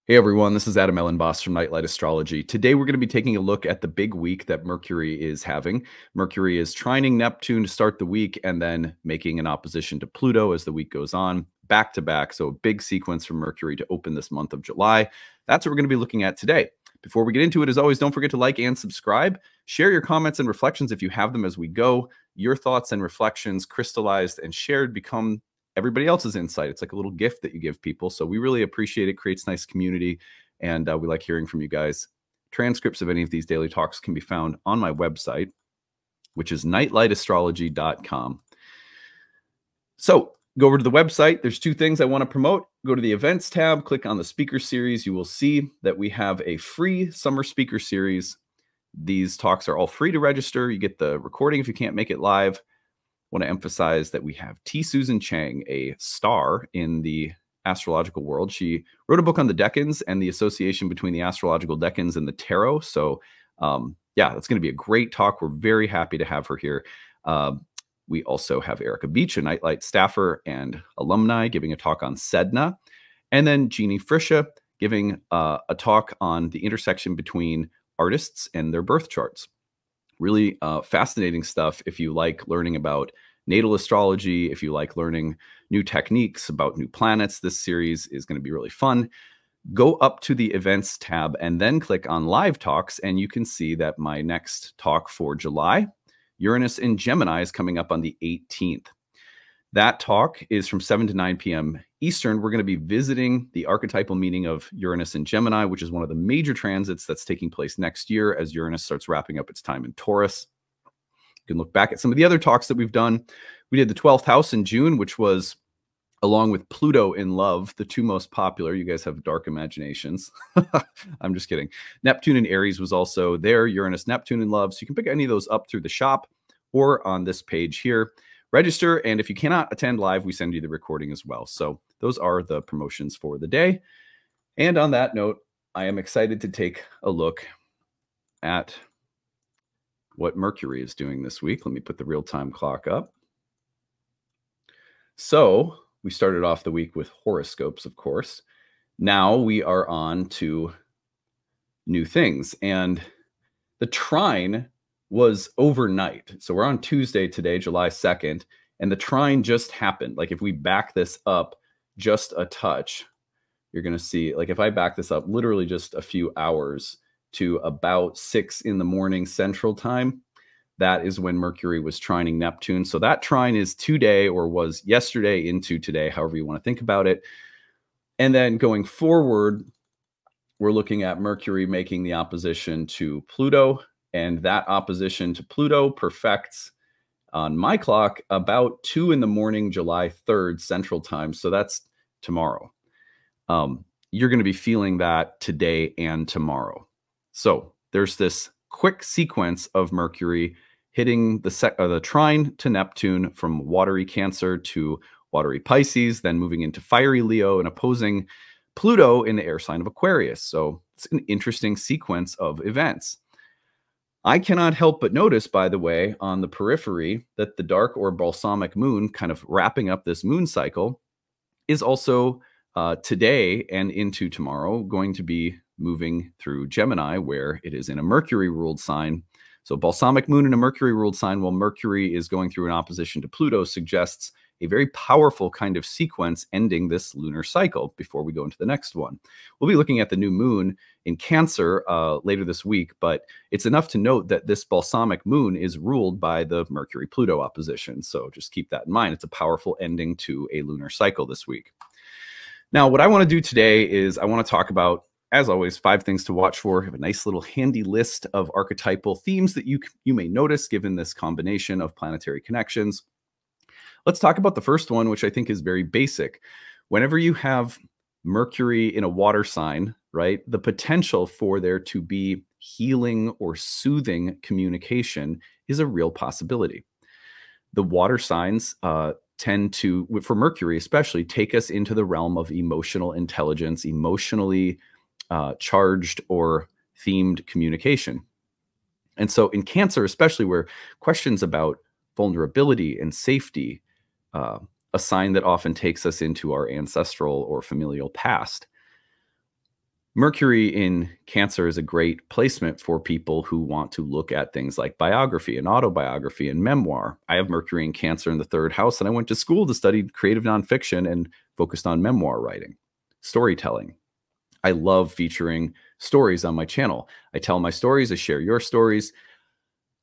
Hey everyone, this is Adam Elenbaas from Nightlight Astrology. Today we're going to be taking a look at the big week that Mercury is having. Mercury is trining Neptune to start the week and then making an opposition to Pluto as the week goes on, back to back. So a big sequence from Mercury to open this month of July. That's what we're going to be looking at today. Before we get into it, as always, don't forget to like and subscribe. Share your comments and reflections if you have them as we go. Your thoughts and reflections crystallized and shared become everybody else's insight. It's like a little gift that you give people. So we really appreciate it. Creates nice community. And we like hearing from you guys. Transcripts of any of these daily talks can be found on my website, which is nightlightastrology.com. So go over to the website. There's two things I want to promote. Go to the events tab, click on the speaker series. You will see that we have a free summer speaker series. These talks are all free to register. You get the recording if you can't make it live. Want to emphasize that we have T. Susan Chang, a star in the astrological world. She wrote a book on the decans and the association between the astrological decans and the tarot. So yeah, that's going to be a great talk. We're very happy to have her here. We also have Erica Beach, a Nightlight staffer and alumni, giving a talk on Sedna. And then Jeannie Frisha giving a talk on the intersection between artists and their birth charts. Really fascinating stuff if you like learning about natal astrology, if you like learning new techniques about new planets. This series is going to be really fun. Go up to the events tab and then click on live talks, and you can see that my next talk for July, Uranus in Gemini, is coming up on the 18th. That talk is from 7 to 9 p.m. Eastern. We're going to be visiting the archetypal meaning of Uranus in Gemini, which is one of the major transits that's taking place next year as Uranus starts wrapping up its time in Taurus. You can look back at some of the other talks that we've done. We did the 12th house in June, which was, along with Pluto in Love, the two most popular. You guys have dark imaginations. I'm just kidding. Neptune in Aries was also there, Uranus, Neptune in Love. So you can pick any of those up through the shop or on this page here. Register, and if you cannot attend live, we send you the recording as well. So those are the promotions for the day. And on that note, I am excited to take a look at what Mercury is doing this week. Let me put the real-time clock up. So we started off the week with horoscopes, of course. Now we are on to new things. And the trine was overnight. So we're on Tuesday today, July 2nd, and the trine just happened. Like if we back this up just a touch, you're going to see, like if I back this up literally just a few hours to about 6 in the morning Central Time, that is when Mercury was trining Neptune. So that trine is today, or was yesterday into today, however you want to think about it. And then going forward, we're looking at Mercury making the opposition to Pluto. And that opposition to Pluto perfects on my clock about 2 in the morning, July 3rd, Central Time. So that's tomorrow. You're going to be feeling that today and tomorrow. So there's this quick sequence of Mercury hitting the trine to Neptune from watery Cancer to watery Pisces, then moving into fiery Leo and opposing Pluto in the air sign of Aquarius. So it's an interesting sequence of events. I cannot help but notice, by the way, on the periphery, that the dark or balsamic moon, kind of wrapping up this moon cycle, is also today and into tomorrow going to be moving through Gemini, where it is in a Mercury-ruled sign. So balsamic moon in a Mercury-ruled sign, while Mercury is going through an opposition to Pluto, suggests a very powerful kind of sequence ending this lunar cycle before we go into the next one. We'll be looking at the new moon in Cancer later this week, but it's enough to note that this balsamic moon is ruled by the Mercury-Pluto opposition. So just keep that in mind. It's a powerful ending to a lunar cycle this week. Now, what I want to do today is I want to talk about, as always, 5 things to watch for. I have a nice little handy list of archetypal themes that you may notice given this combination of planetary connections. Let's talk about the first one, which I think is very basic. Whenever you have Mercury in a water sign, right, the potential for there to be healing or soothing communication is a real possibility. The water signs tend to, for Mercury especially, take us into the realm of emotional intelligence, emotionally charged or themed communication. And so in Cancer, especially, where questions about vulnerability and safety, a sign that often takes us into our ancestral or familial past, Mercury in Cancer is a great placement for people who want to look at things like biography and autobiography and memoir. I have Mercury in Cancer in the third house, and I went to school to study creative nonfiction and focused on memoir writing, storytelling. I love featuring stories on my channel. I tell my stories, I share your stories.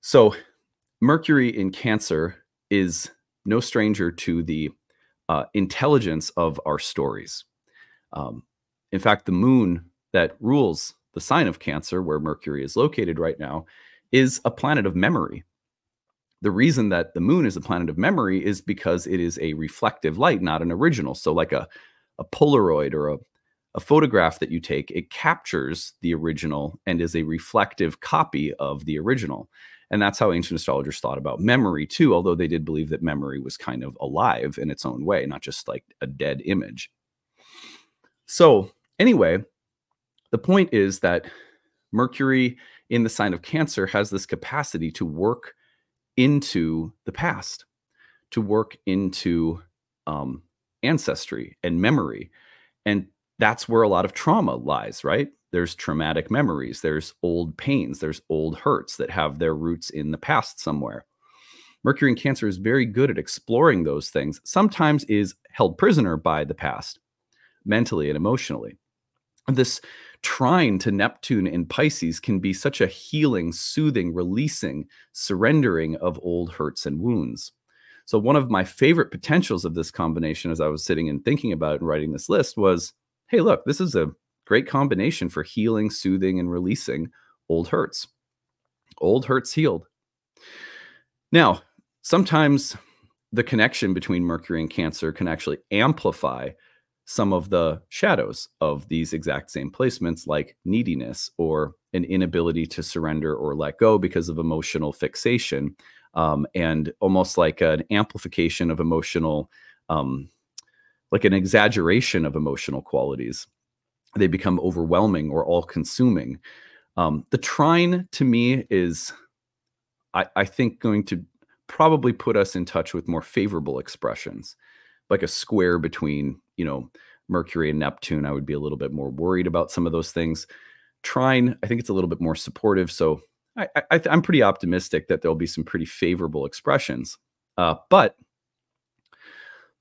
So, Mercury in Cancer is no stranger to the intelligence of our stories. In fact, the moon that rules the sign of Cancer, where Mercury is located right now, is a planet of memory. The reason that the moon is a planet of memory is because it is a reflective light, not an original. So, like a Polaroid or a photograph that you take, it captures the original and is a reflective copy of the original. And that's how ancient astrologers thought about memory too, although they did believe that memory was kind of alive in its own way, not just like a dead image. So anyway, the point is that Mercury in the sign of Cancer has this capacity to work into the past, to work into ancestry and memory. And that's where a lot of trauma lies, right? There's traumatic memories, there's old pains, there's old hurts that have their roots in the past somewhere. Mercury in Cancer is very good at exploring those things, sometimes is held prisoner by the past, mentally and emotionally. This trine to Neptune in Pisces can be such a healing, soothing, releasing, surrendering of old hurts and wounds. So one of my favorite potentials of this combination as I was sitting and thinking about it and writing this list was, hey, look, this is a great combination for healing, soothing, and releasing old hurts. Old hurts healed. Now, sometimes the connection between Mercury and Cancer can actually amplify some of the shadows of these exact same placements, like neediness or an inability to surrender or let go because of emotional fixation, and almost like an amplification of emotional, like an exaggeration of emotional qualities. They become overwhelming or all-consuming. The trine to me is, I think, going to probably put us in touch with more favorable expressions, like a square between, Mercury and Neptune. I would be a little bit more worried about some of those things. Trine, I think it's a little bit more supportive. So I'm pretty optimistic that there'll be some pretty favorable expressions. But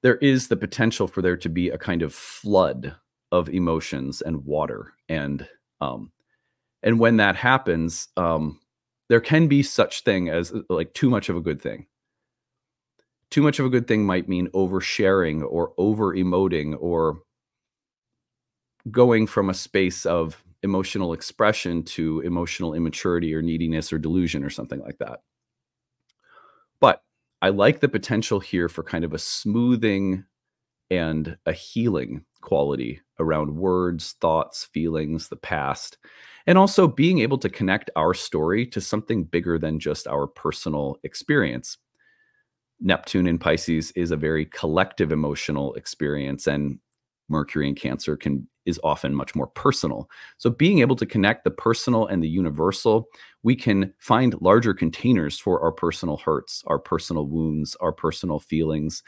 there is the potential for there to be a kind of flood of emotions and water. And when that happens, there can be such thing as like too much of a good thing. Too much of a good thing might mean oversharing or over emoting or going from a space of emotional expression to emotional immaturity or neediness or delusion or something like that. But I like the potential here for kind of a smoothing and a healing quality around words, thoughts, feelings, the past, and also being able to connect our story to something bigger than just our personal experience. Neptune in Pisces is a very collective emotional experience, and Mercury in Cancer is often much more personal. So being able to connect the personal and the universal, we can find larger containers for our personal hurts, our personal wounds, our personal feelings.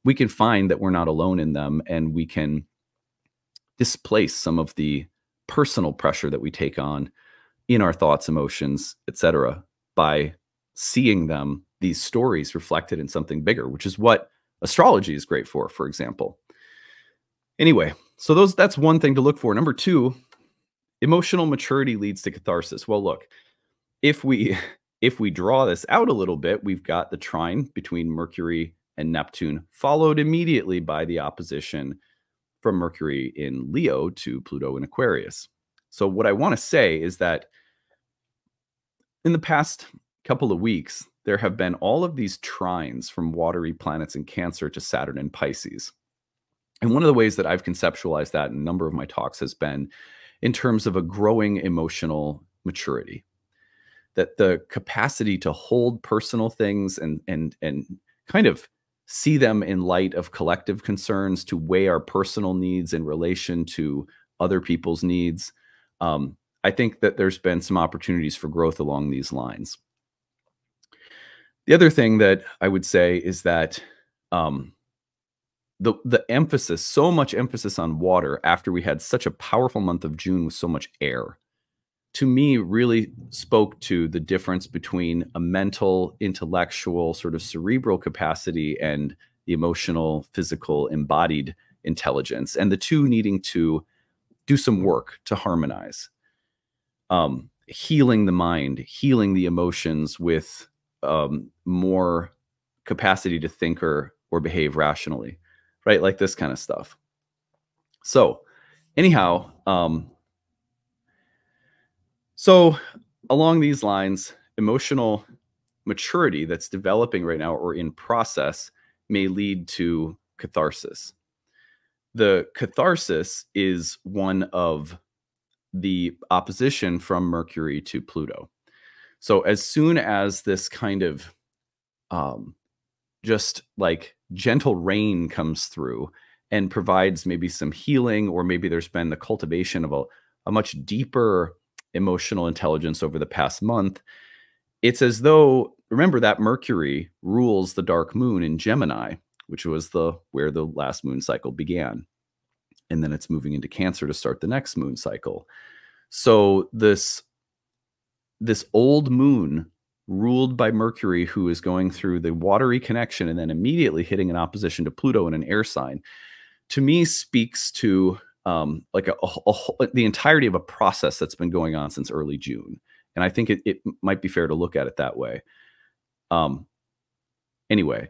We can find that we're not alone in them, and we can displace some of the personal pressure that we take on in our thoughts, emotions, etc., by seeing them, these stories reflected in something bigger, which is what astrology is great for example. Anyway, so that's one thing to look for. Number two, emotional maturity leads to catharsis. Well, look, if we draw this out a little bit, we've got the trine between Mercury and Neptune, followed immediately by the opposition from Mercury in Leo to Pluto in Aquarius. So what I want to say is that in the past couple of weeks, there have been all of these trines from watery planets in Cancer to Saturn in Pisces. And one of the ways that I've conceptualized that in a number of my talks has been in terms of a growing emotional maturity, that the capacity to hold personal things and kind of see them in light of collective concerns, to weigh our personal needs in relation to other people's needs. I think that there's been some opportunities for growth along these lines. The other thing that I would say is that the emphasis, so much emphasis on water after we had such a powerful month of June with so much air, to me really spoke to the difference between a mental, intellectual, sort of cerebral capacity and the emotional, physical, embodied intelligence, and the two needing to do some work to harmonize. Healing the mind, healing the emotions with more capacity to think or behave rationally, right? Like this kind of stuff. So, anyhow, so along these lines, emotional maturity that's developing right now or in process may lead to catharsis. The catharsis is one of the opposition from Mercury to Pluto. So as soon as this kind of just like gentle rain comes through and provides maybe some healing, or maybe there's been the cultivation of a much deeper emotional intelligence over the past month, it's as though, remember that Mercury rules the dark moon in Gemini, which was where the last moon cycle began. And then it's moving into Cancer to start the next moon cycle. So this old moon ruled by Mercury, who is going through the watery connection and then immediately hitting an opposition to Pluto in an air sign, to me speaks to like the entirety of a process that's been going on since early June. And I think it might be fair to look at it that way. Anyway,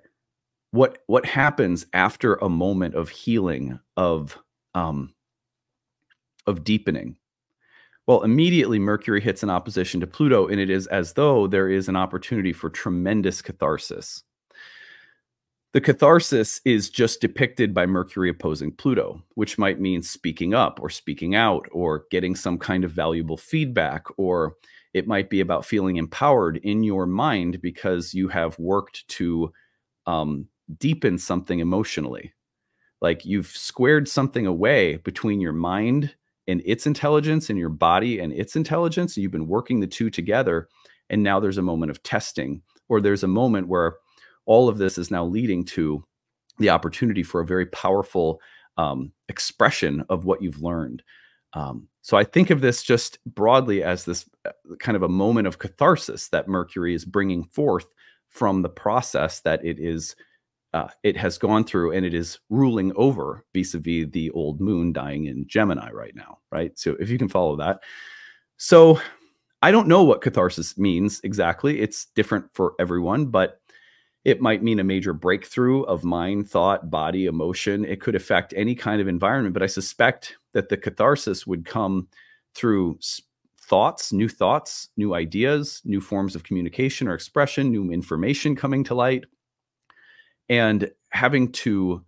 what happens after a moment of healing, of deepening? Well, immediately Mercury hits an opposition to Pluto, and it is as though there is an opportunity for tremendous catharsis. The catharsis is just depicted by Mercury opposing Pluto, which might mean speaking up or speaking out or getting some kind of valuable feedback, or it might be about feeling empowered in your mind because you have worked to deepen something emotionally. Like you've squared something away between your mind and its intelligence and your body and its intelligence. You've been working the two together, and now there's a moment of testing, or there's a moment where all of this is now leading to the opportunity for a very powerful expression of what you've learned. So I think of this just broadly as this kind of a moment of catharsis that Mercury is bringing forth from the process that it has gone through, and it is ruling over vis-a-vis the old moon dying in Gemini right now, right? So if you can follow that. So I don't know what catharsis means exactly. It's different for everyone, but it might mean a major breakthrough of mind, thought, body, emotion. It could affect any kind of environment, but I suspect that the catharsis would come through thoughts, new ideas, new forms of communication or expression, new information coming to light, and having to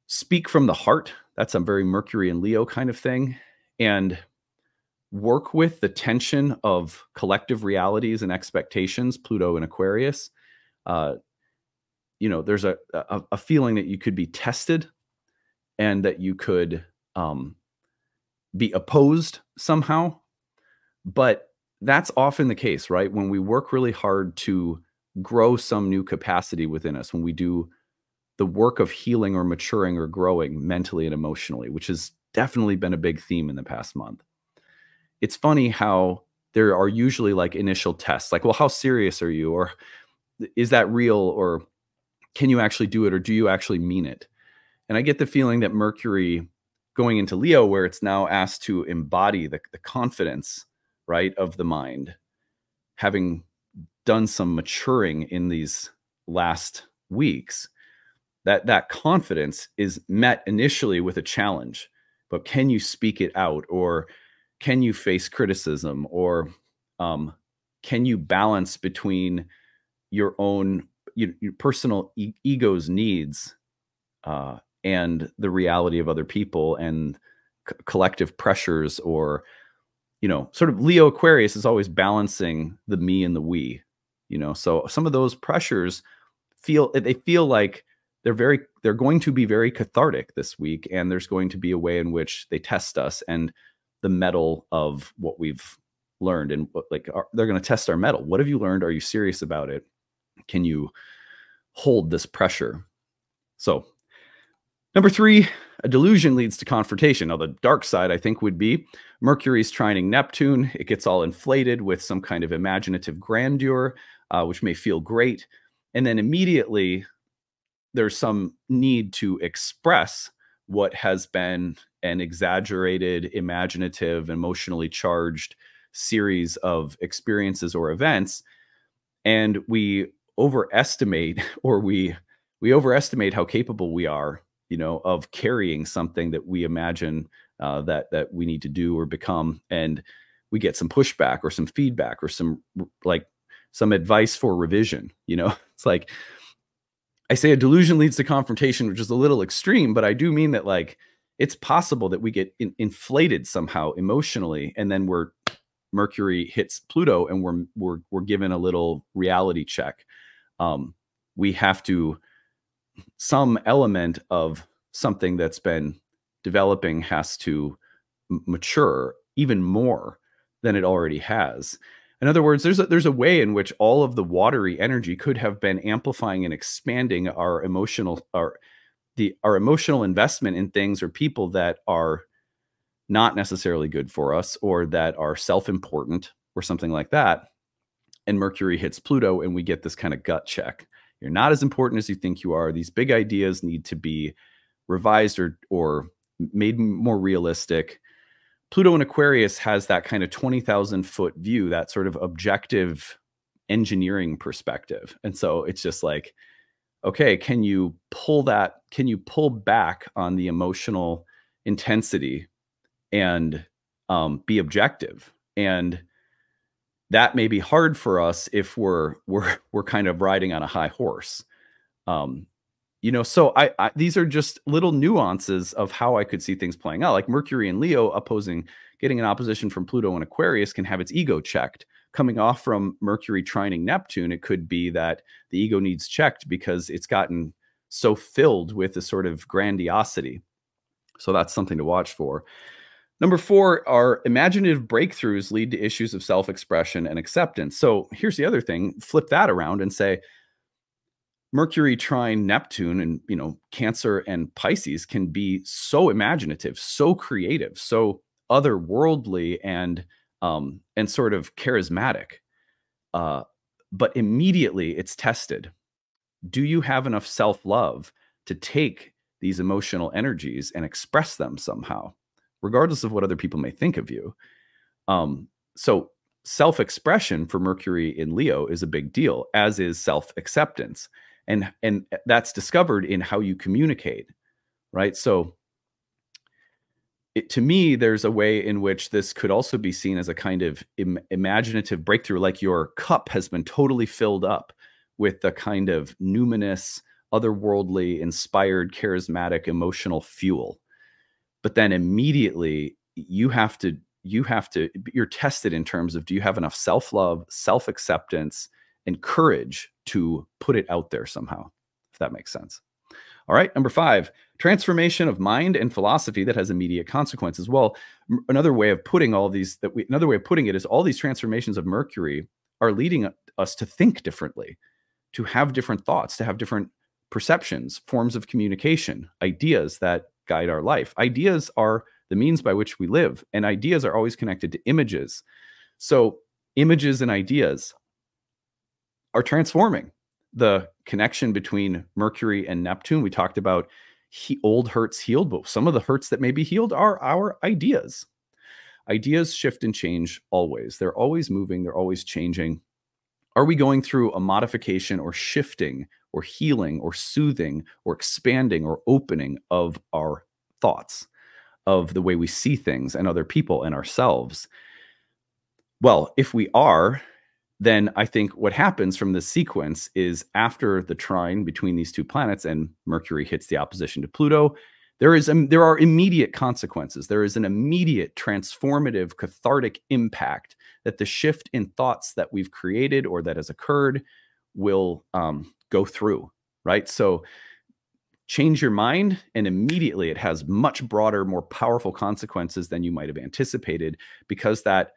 speak from the heart. That's a very Mercury and Leo kind of thing. And work with the tension of collective realities and expectations, Pluto and Aquarius. There's a feeling that you could be tested and that you could be opposed somehow. But that's often the case, right? When we work really hard to grow some new capacity within us, when we do the work of healing or maturing or growing mentally and emotionally, which has definitely been a big theme in the past month. It's funny how there are usually like initial tests, like, well, how serious are you? Or is that real? Or can you actually do it? Or do you actually mean it? And I get the feeling that Mercury going into Leo, where it's now asked to embody the confidence, right, of the mind, having done some maturing in these last weeks, that confidence is met initially with a challenge. But can you speak it out? Or can you face criticism? Or can you balance between your own your personal ego's needs and the reality of other people and collective pressures? Or sort of Leo Aquarius is always balancing the me and the we. So some of those pressures feel like they're going to be very cathartic this week, and there's going to be a way in which they test us and the mettle of what we've learned, and they're going to test our mettle. What have you learned? Are you serious about it? Can you hold this pressure? So Number three, a delusion leads to confrontation. Now, the dark side, I think, would be Mercury's trining Neptune. It gets all inflated with some kind of imaginative grandeur, which may feel great. And then immediately there's some need to express what has been an exaggerated, imaginative, emotionally charged series of experiences or events. And we overestimate or we overestimate how capable we are, of carrying something that we imagine that we need to do or become, and we get some pushback or some feedback or some advice for revision. It's like I say a delusion leads to confrontation, which is a little extreme, but I do mean that it's possible that we get inflated somehow emotionally, and then Mercury hits Pluto, and we're given a little reality check. We have to some element of something that's been developing has to mature even more than it already has. In other words, there's a way in which all of the watery energy could have been amplifying and expanding our emotional investment in things or people that are not necessarily good for us or that are self-important or something like that. And Mercury hits Pluto and we get this kind of gut check. You're not as important as you think you are. These big ideas need to be revised or made more realistic. Pluto in Aquarius has that kind of 20,000 foot view, that sort of objective engineering perspective. And so it's just like, okay, can you pull back on the emotional intensity and be objective? And that may be hard for us if we're kind of riding on a high horse. So these are just little nuances of how I could see things playing out. Like Mercury and Leo getting an opposition from Pluto and Aquarius can have its ego checked. Coming off from Mercury trining Neptune, it could be that the ego needs checked because it's gotten so filled with a sort of grandiosity. So that's something to watch for. Number four, our imaginative breakthroughs lead to issues of self-expression and acceptance. So here's the other thing, flip that around and say, Mercury trine Neptune and, Cancer and Pisces can be so imaginative, so creative, so otherworldly and sort of charismatic. But immediately it's tested. Do you have enough self-love to take these emotional energies and express them somehow, regardless of what other people may think of you? So self-expression for Mercury in Leo is a big deal, as is self-acceptance. And that's discovered in how you communicate, right? So to me, there's a way in which this could also be seen as a kind of imaginative breakthrough, like your cup has been totally filled up with the kind of numinous, otherworldly, inspired, charismatic, emotional fuel. But then immediately you're tested in terms of, do you have enough self-love, self-acceptance, and courage to put it out there somehow, if that makes sense. All right, number five, transformation of mind and philosophy that has immediate consequences. Well, another way of putting it is all these transformations of Mercury are leading us to think differently, to have different thoughts, to have different perceptions, forms of communication, ideas that guide our life. Ideas are the means by which we live, and ideas are always connected to images. So images and ideas are transforming. The connection between Mercury and Neptune, we talked about old hurts healed, but some of the hurts that may be healed are our ideas. Ideas shift and change always. They're always moving. They're always changing. Are we going through a modification or shifting or healing or soothing or expanding or opening of our thoughts, of the way we see things and other people and ourselves? Well, if we are, then I think what happens from this sequence is, after the trine between these two planets and Mercury hits the opposition to Pluto, there are immediate consequences. There is an immediate transformative, cathartic impact that the shift in thoughts that we've created or that has occurred will go through, right? So change your mind, and immediately it has much broader, more powerful consequences than you might have anticipated, because that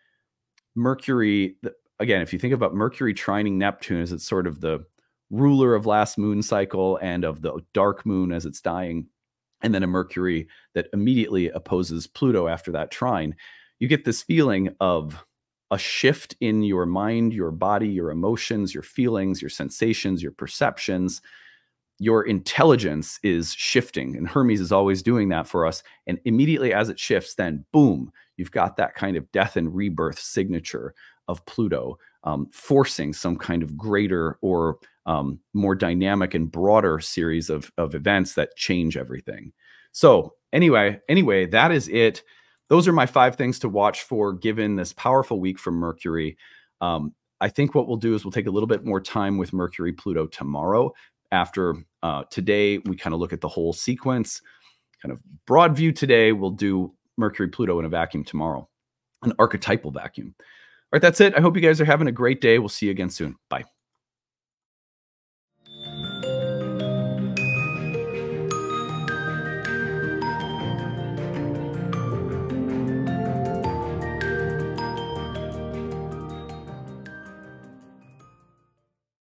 Mercury, again, if you think about Mercury trining Neptune as it's sort of the ruler of last moon cycle and of the dark moon as it's dying, and then a Mercury that immediately opposes Pluto after that trine, you get this feeling of a shift in your mind, your body, your emotions, your feelings, your sensations, your perceptions. Your intelligence is shifting, and Hermes is always doing that for us. And immediately as it shifts, then boom, you've got that kind of death and rebirth signature of Pluto, forcing some kind of greater or more dynamic and broader series of events that change everything. So anyway, that is it. Those are my 5 things to watch for given this powerful week from Mercury. I think what we'll do is we'll take a little bit more time with Mercury Pluto tomorrow. After today, we kind of look at the whole sequence, kind of broad view today. We'll do Mercury Pluto in a vacuum tomorrow, an archetypal vacuum. All right, that's it. I hope you guys are having a great day. We'll see you again soon. Bye.